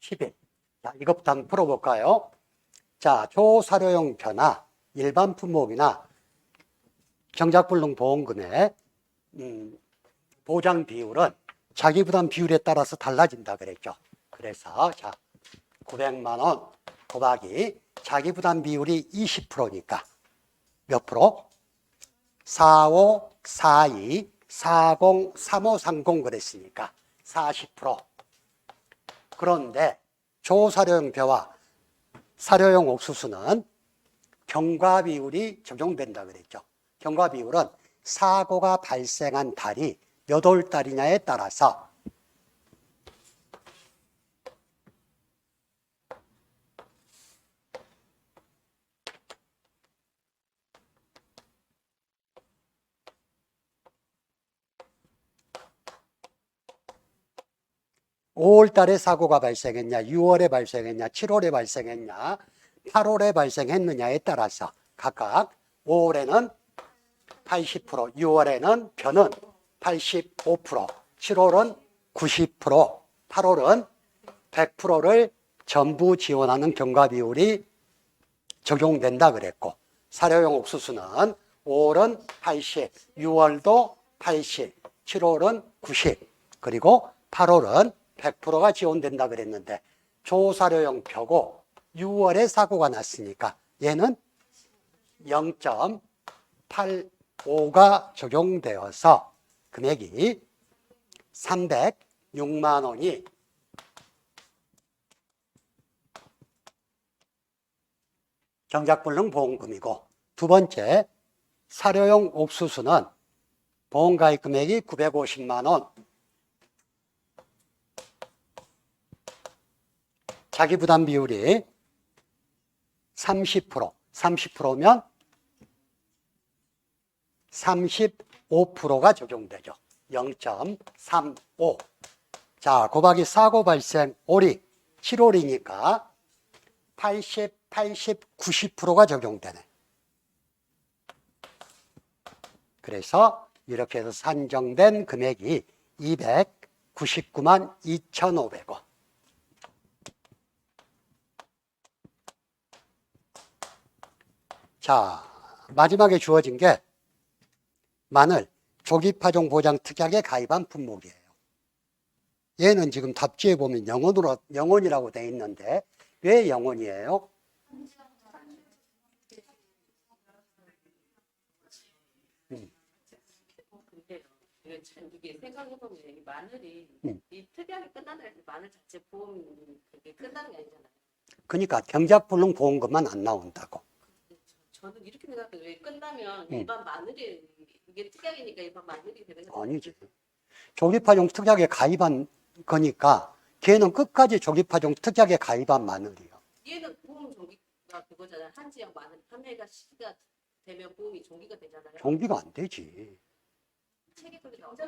10일. 자, 이것부터 한번 풀어볼까요? 자, 조사료용 벼나 일반 품목이나 경작불능 보험금의 보장 비율은 자기부담 비율에 따라서 달라진다 그랬죠. 그래서 자, 900만 원 곱하기 자기부담 비율이 20%니까 몇 프로? 45, 42, 40, 35, 30 그랬으니까 40%. 그런데 조사료용 벼와 사료용 옥수수는 경과 비율이 적용된다 그랬죠. 경과 비율은 사고가 발생한 달이 몇 월 달이냐에 따라서 (5월) 달에 사고가 발생했냐, 6월에 발생했냐, 7월에 발생했냐, 8월에 발생했느냐에 따라서 각각 5월에는 80%, 6월에는 벼는 85%, 7월은 90%, 8월은 100%를 전부 지원하는 경과 비율이 적용된다 그랬고, 사료용 옥수수는 5월은 80, 6월도 80, 7월은 90, 그리고 8월은 100%가 지원된다 그랬는데 조사료용 벼고 6월에 사고가 났으니까 얘는 0.85가 적용되어서 금액이 306만 원이 경작불능 보험금이고, 두 번째 사료용 옥수수는 보험가입 금액이 950만 원, 자기부담 비율이 30%, 30%면 35%가 적용되죠. 0.35. 자, 곱하기 사고 발생 올이 7월이니까 80, 80, 90%가 적용되네. 그래서 이렇게 해서 산정된 금액이 299만 2,500원. 자, 마지막에 주어진 게 마늘 조기파종 보장 특약에 가입한 품목이에요. 얘는 지금 답지에 보면 영원이라고 돼 있는데 왜 영원이에요? 이게 생각해보면 이 마늘이 이 특약이 끝나는 게 마늘 자체 보험 그게 끝나는 게 아니잖아요. 그러니까 경작불능 보험금만 안 나온다고. 저는 이렇게 생각해요. 왜 끝나면 응. 일반 마늘이 이게 특약이니까 일반 마늘이 되는 거 아니지. 조기파종 특약에 가입한 거니까 걔는 끝까지 조기파종 특약에 가입한 마늘이요. 얘는 보험 종기가 그거잖아요. 한 지역 마늘 판매가 시기가 되면 보험이 종기가 되잖아요. 종기가 안 되지. 책에 그렇게 나오죠.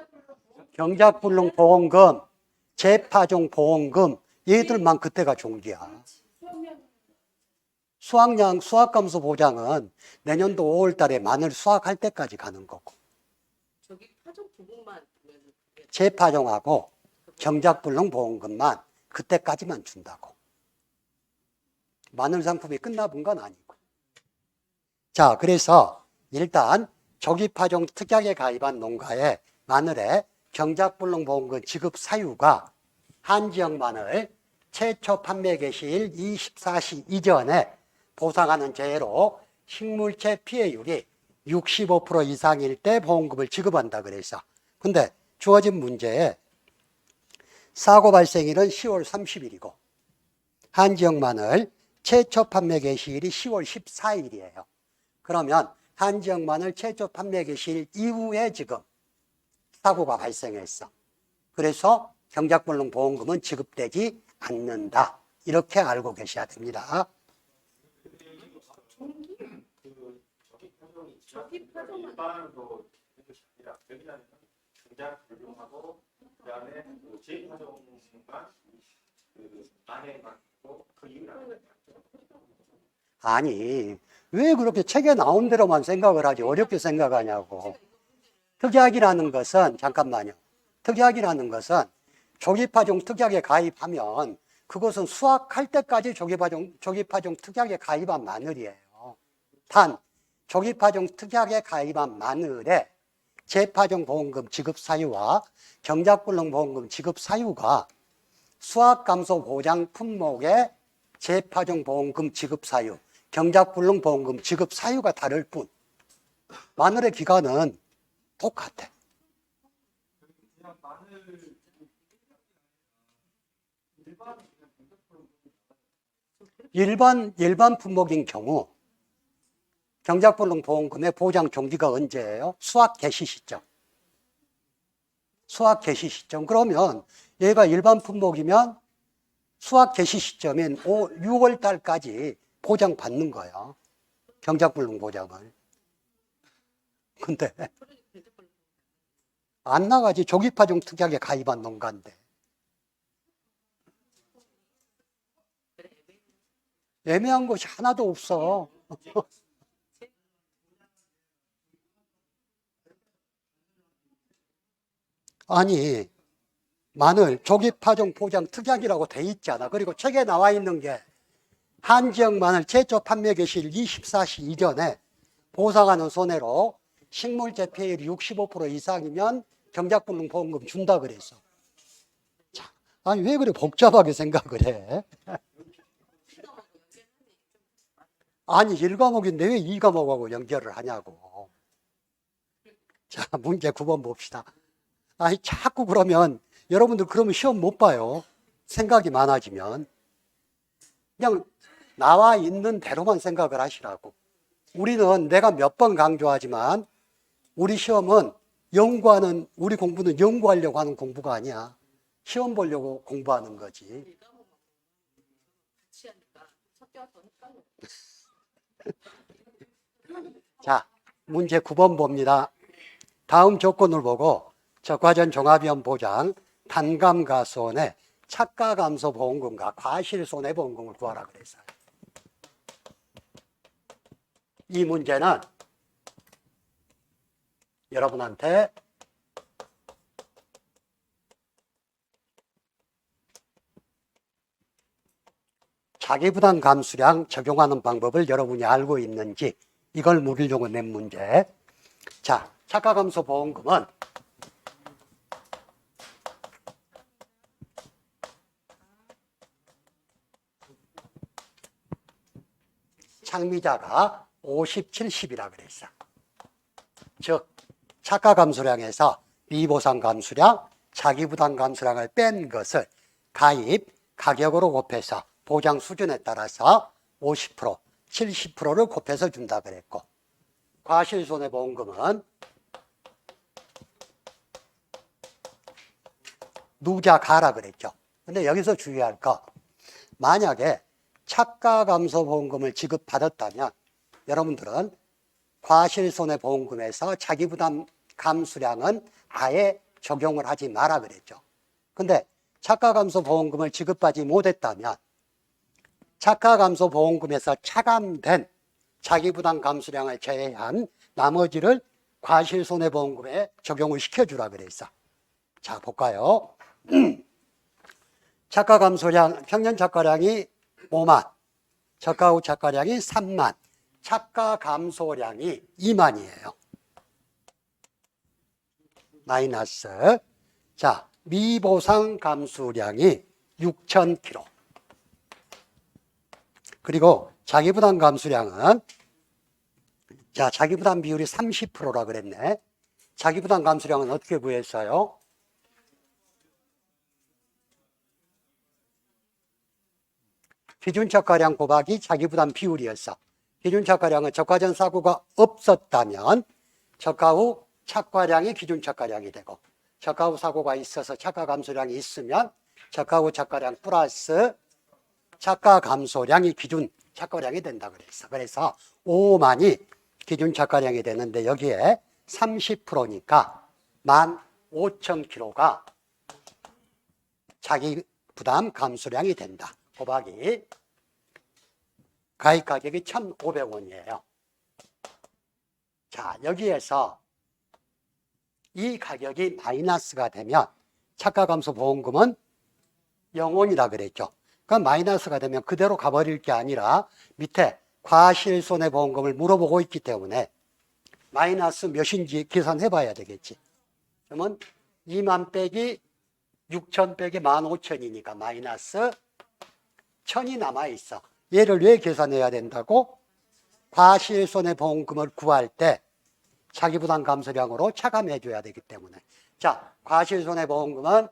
경작불능 보험금, 재파종 보험금 얘들만 그때가 종기야. 수확량, 수확감소 보장은 내년도 5월 달에 마늘 수확할 때까지 가는 거고. 저기 파종 부분만 보면은 그게 재파종하고 경작불능 보험금만 그때까지만 준다고. 마늘 상품이 끝나본 건 아니고. 자, 그래서 일단 조기파종 특약에 가입한 농가에 마늘에 경작불능 보험금 지급 사유가 한 지역 마늘 최초 판매 개시일 24시 이전에 보상하는 재해로 식물체 피해율이 65% 이상일 때 보험금을 지급한다 그래서. 근데 주어진 문제에 사고 발생일은 10월 30일이고 한 지역 마늘 최초 판매 개시일이 10월 14일이에요. 그러면 한 지역 마늘 최초 판매 개시일 이후에 지금 사고가 발생했어. 그래서 경작불능 보험금은 지급되지 않는다. 이렇게 알고 계셔야 됩니다. 저기 파종만 일반으로 되는 것이 아니라 여기는 경작 불능하고 그다음에 그 재파종만 그 만에만 하고 그 이유는 아니, 왜 그렇게 책에 나온 대로만 생각을 하지 어렵게 생각하냐고. 특약이라는 것은, 잠깐만요. 특약이라는 것은 조기파종 특약에 가입하면 그것은 수확할 때까지 조기파종 특약에 가입한 마늘이에요. 단, 조기파종 특약에 가입한 마늘에 재파종 보험금 지급 사유와 경작불능 보험금 지급 사유가 수확감소 보장 품목의 재파종 보험금 지급 사유, 경작불능 보험금 지급 사유가 다를 뿐 마늘의 기간은 똑같아. 그냥 마늘 일반 품목인 경우 경작불능 보험금의 보장 종기가 언제예요? 수확 개시 시점. 수확 개시 시점. 그러면 얘가 일반 품목이면 수확 개시 시점인 6월 달까지 보장 받는 거예요. 경작불능 보장을. 근데 안 나가지. 조기파종 특약에 가입한 농가인데. 애매한 것이 하나도 없어. 아니, 마늘 조기파종 포장 특약이라고 돼 있잖아. 그리고 책에 나와 있는 게 한 지역 마늘 최초 판매 개시일 24시 이전에 보상하는 손해로 식물재 피해율이 65% 이상이면 경작불능 보험금 준다 그랬어. 자, 아니 왜 그래 복잡하게 생각을 해? 아니 1과목인데 왜 2과목하고 연결을 하냐고. 자, 문제 9번 봅시다. 아니 자꾸 그러면 여러분들 그러면 시험 못 봐요. 생각이 많아지면. 그냥 나와 있는 대로만 생각을 하시라고. 우리는 내가 몇 번 강조하지만 우리 시험은 연구하는, 우리 공부는 연구하려고 하는 공부가 아니야. 시험 보려고 공부하는 거지. 같이 하니까 섞여서 헷갈려. 자, 문제 9번 봅니다. 다음 조건을 보고 적과전 종합위험 보장 단감가손의 착가감소 보험금과 과실손해보험금을 구하라 그랬어요. 이 문제는 여러분한테 자기부담 감수량 적용하는 방법을 여러분이 알고 있는지 이걸 물으려고 낸 문제. 자, 착가감소 보험금은 창미자가 50, 70이라 그랬어. 즉 착가 감수량에서 미보상 감수량, 자기부담 감수량을 뺀 것을 가입 가격으로 곱해서 보장 수준에 따라서 50%, 70%를 곱해서 준다 그랬고, 과실손해보험금은 누자가라 그랬죠. 근데 여기서 주의할 거, 만약에 차가감소보험금을 지급받았다면 여러분들은 과실손해보험금에서 자기부담 감수량은 아예 적용을 하지 마라 그랬죠. 근데 차가감소보험금을 지급받지 못했다면 차가감소보험금에서 차감된 자기부담 감수량을 제외한 나머지를 과실손해보험금에 적용을 시켜주라 그랬어. 자, 볼까요? 차가감소량, 평년차가량이 5만, 저가 후 차가량이 3만, 차가감소량이 2만이에요. 마이너스. 자, 미보상 감수량이 6,000kg. 그리고 자기부담 감수량은, 자, 자기부담 비율이 30%라 그랬네. 자기부담 감수량은 어떻게 구했어요? 기준차가량 곱하기 자기부담 비율이었어. 기준차가량은 저가전 사고가 없었다면 저가 후 차가량이 기준차가량이 되고, 저가 후 사고가 있어서 차가 감소량이 있으면 저가 후 차가량 플러스 차가 감소량이 기준 차가량이 된다 그랬어. 그래서 5만이 기준 차가량이 되는데 여기에 30%니까 15,000kg가 자기 부담 감소량이 된다. 곱하기 가입 가격이 1,500원이에요. 자, 여기에서 이 가격이 마이너스가 되면 차가감소보험금은 0원이라 그랬죠. 그러니까 마이너스가 되면 그대로 가버릴 게 아니라 밑에 과실손해보험금을 물어보고 있기 때문에 마이너스 몇인지 계산해 봐야 되겠지. 그러면 2만 빼기 6천 빼기 15,000이니까 마이너스 1,000이 남아있어. 얘를 왜 계산해야 된다고? 과실손해보험금을 구할 때 자기부담 감수량으로 차감해 줘야 되기 때문에. 자, 과실손해보험금은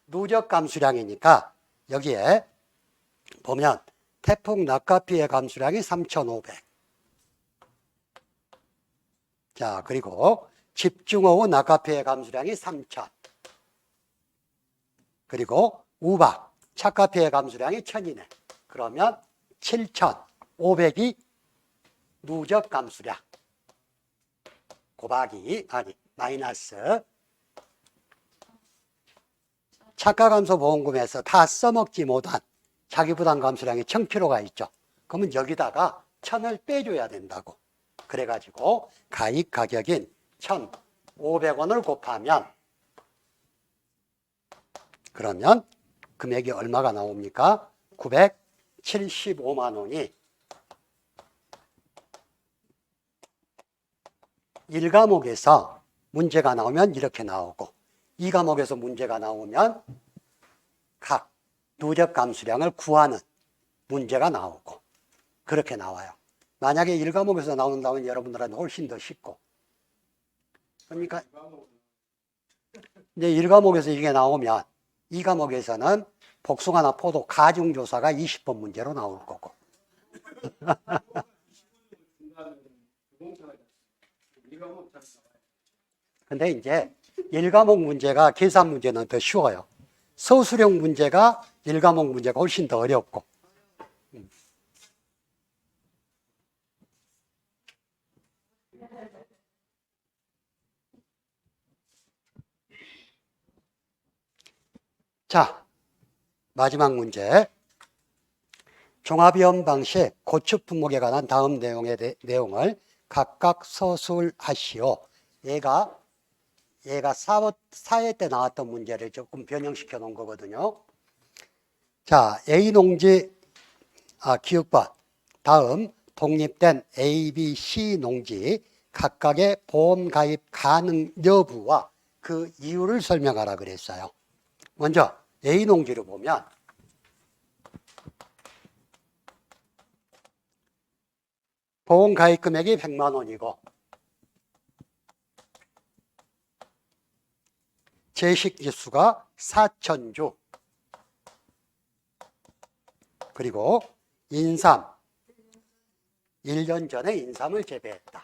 누적 감수량이니까 여기에 보면 태풍 낙하피해 감수량이 3,500. 자, 그리고 집중호우 낙하피해 감수량이 3,000. 그리고 우박 착가피해 감수량이 1,000이네. 그러면 7,500이 누적 감수량 곱하기 마이너스 차가감소보험금에서 다 써먹지 못한 자기부담 감수량이 1,000kg가 있죠. 그러면 여기다가 1,000을 빼줘야 된다고. 그래가지고 가입 가격인 1,500원을 곱하면 그러면 금액이 얼마가 나옵니까? 975만 원이 1과목에서 문제가 나오면 이렇게 나오고 2과목에서 문제가 나오면 각 누적 감수량을 구하는 문제가 나오고 그렇게 나와요. 만약에 1과목에서 나온다면 여러분들은 훨씬 더 쉽고, 그러니까 이제 1과목에서 이게 나오면 2과목에서는 복숭아나 포도 가중조사가 20번 문제로 나올 거고. 근데 이제 1과목 문제가 계산 문제는 더 쉬워요. 서술형 문제가 1과목 문제가 훨씬 더 어렵고. 자, 마지막 문제. 종합위험 방식 고축 품목에 관한 다음 내용을 각각 서술하시오. 얘가 사회 때 나왔던 문제를 조금 변형시켜 놓은 거거든요. 자, A 농지, 기억봐. 다음 독립된 A, B, C 농지 각각의 보험 가입 가능 여부와 그 이유를 설명하라 그랬어요. 먼저 A 농지를 보면 보험 가입 금액이 100만 원이고 제식 지수가 4,000주. 그리고 인삼. 1년 전에 인삼을 재배했다.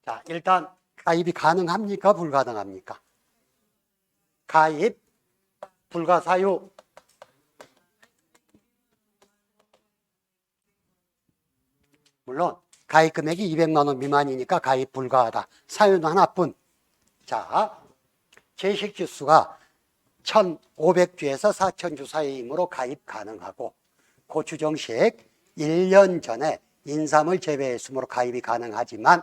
자, 일단 가입이 가능합니까? 불가능합니까? 가입, 불가사유. 물론 가입 금액이 200만 원 미만이니까 가입 불가하다. 사유는 하나뿐. 자, 제식주수가 1,500주에서 4,000주 사이이므로 가입 가능하고, 고추정식 1년 전에 인삼을 재배했으므로 가입이 가능하지만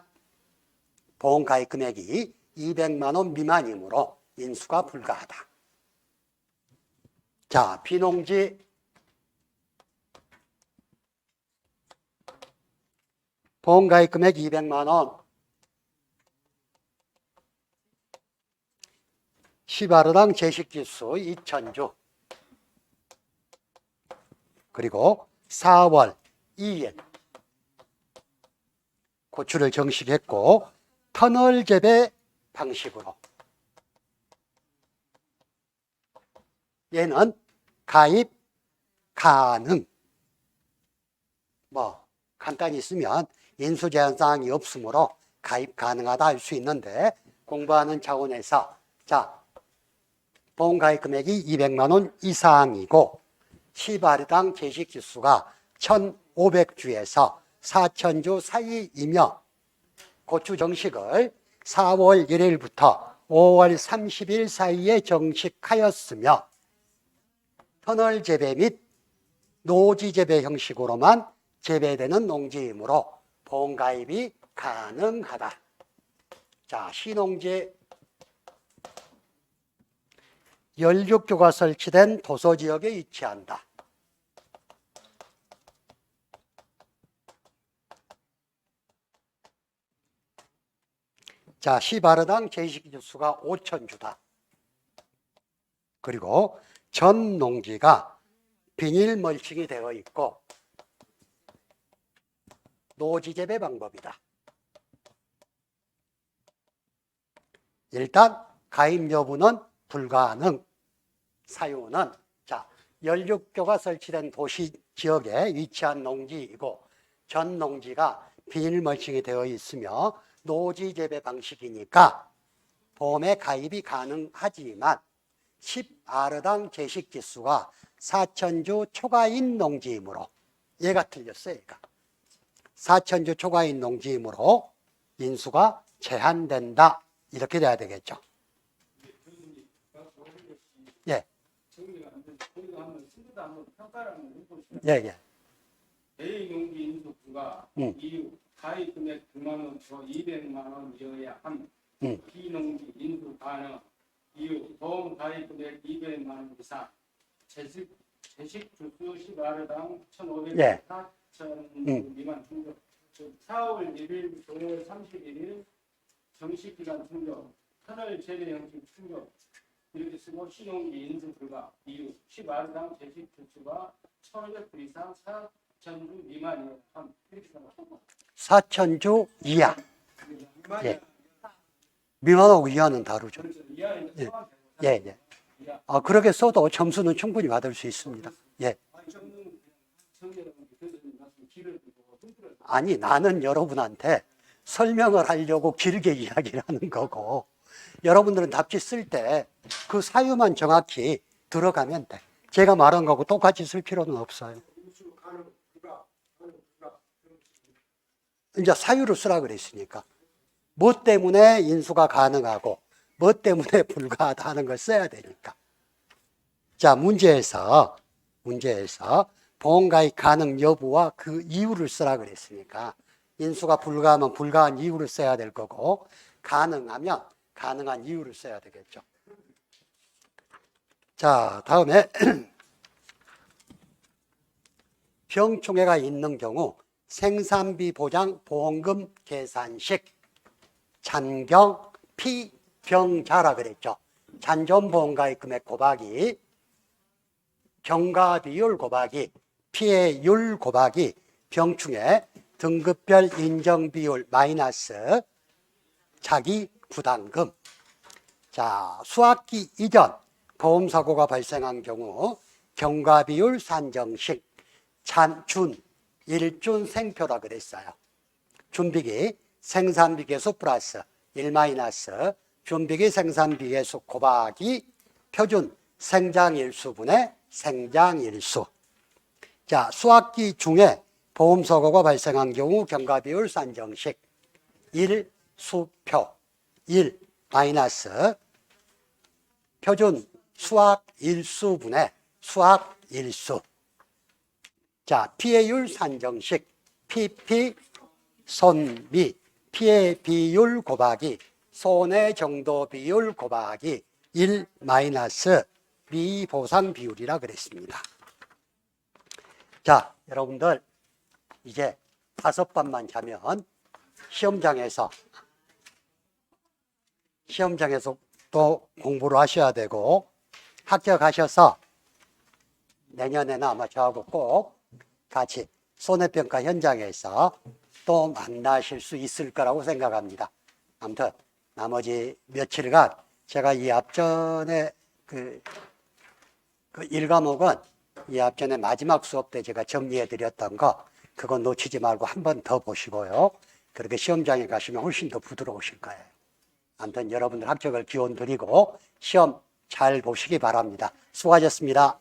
보험 가입 금액이 200만 원 미만이므로 인수가 불가하다. 자, 비농지 보험 가입 금액 200만 원, 시바르당 제식지수 2,000주, 그리고 4월 2일 고추를 정식했고 터널 재배 방식으로 얘는 가입 가능. 뭐 간단히 쓰면 인수 제한 사항이 없으므로 가입 가능하다 할 수 있는데, 공부하는 차원에서 자, 보험 가입 금액이 200만 원 이상이고 시바르당 제식 지수가 1,500주에서 4,000주 사이이며 고추 정식을 4월 1일부터 5월 30일 사이에 정식하였으며 터널 재배 및 노지 재배 형식으로만 재배되는 농지이므로 보험 가입이 가능하다. 자, 신농지 연육교가 설치된 도서지역에 위치한다. 자, 시바르당 제식주수가 5,000주다. 그리고 전 농지가 비닐 멀칭이 되어 있고 노지 재배 방법이다. 일단 가입 여부는 불가능. 사유는 자, 연육교가 설치된 도시 지역에 위치한 농지이고 전 농지가 비닐 멀칭이 되어 있으며 노지 재배 방식이니까 보험에 가입이 가능하지만 10아르당 제식 지수가 4,000주 초과인 농지이므로, 얘가 틀렸어요. 얘가 4,000주 초과인 농지이므로 인수가 제한된다. 이렇게 돼야 되겠죠. 예. 예, 예. 대농지 인수 불가 이유 가입 금액 9만 원에서 200만 원이어야 함. 비농지 인수 가능 이유 보험 가입 금액 200만 원 이상 제식 주수 10아르당 1,500원 예. 4,000 미만 충족 4월 1일 5월 31일 정식 기간 충족 터널 재배 형식 충족 이렇게 쓰고 신용기 인수 불가 이유 10아르당 제식 주수가 1,500불 이상 4,000주 미만이어야 함. 이렇게 생각합니다. 4,000주 이하. 예. 미만하고 이하는 다르죠. 예. 예, 예. 그렇게 써도 점수는 충분히 받을 수 있습니다. 예. 아니, 나는 여러분한테 설명을 하려고 길게 이야기를 하는 거고, 여러분들은 답지 쓸 때 그 사유만 정확히 들어가면 돼. 제가 말한 거하고 똑같이 쓸 필요는 없어요. 이제 사유를 쓰라 그랬으니까. 뭐 때문에 인수가 가능하고 뭐 때문에 불가하다 하는 걸 써야 되니까. 자, 문제에서 보험 가입 가능 여부와 그 이유를 쓰라 그랬으니까 인수가 불가하면 불가한 이유를 써야 될 거고, 가능하면 가능한 이유를 써야 되겠죠. 자, 다음에 병충해가 있는 경우 생산비 보장 보험금 계산식 잔경 피병자라 그랬죠. 잔존보험가입 금액 곱하기 경과비율 곱하기 피해율 곱하기 병충해 등급별 인정비율 마이너스 자기 부담금. 자, 수학기 이전 보험사고가 발생한 경우 경과비율 산정식, 일준 생표라 그랬어요. 준비기 생산비계수 플러스 1 마이너스 준비기 생산비계수 곱하기 표준 생장일수분의 생장일수. 자, 수학기 중에 보험사고가 발생한 경우 경과비율 산정식 1 수표 1 마이너스 표준 수학일수분의 수학일수. 자, 피해율 산정식 PP 손미 피해 비율 곱하기 손해 정도 비율 곱하기 1 마이너스 미보상 비율이라 그랬습니다. 자, 여러분들 이제 5번만 자면 시험장에서 또 공부를 하셔야 되고 합격하셔서 내년에는 아마 저하고 꼭 같이 손해평가 현장에서 또 만나실 수 있을 거라고 생각합니다. 아무튼 나머지 며칠간 제가 이 앞전에 그 1과목은 이 앞전에 마지막 수업 때 제가 정리해 드렸던 거 그거 놓치지 말고 한 번 더 보시고요. 그렇게 시험장에 가시면 훨씬 더 부드러우실 거예요. 아무튼 여러분들 합격을 기원 드리고 시험 잘 보시기 바랍니다. 수고하셨습니다.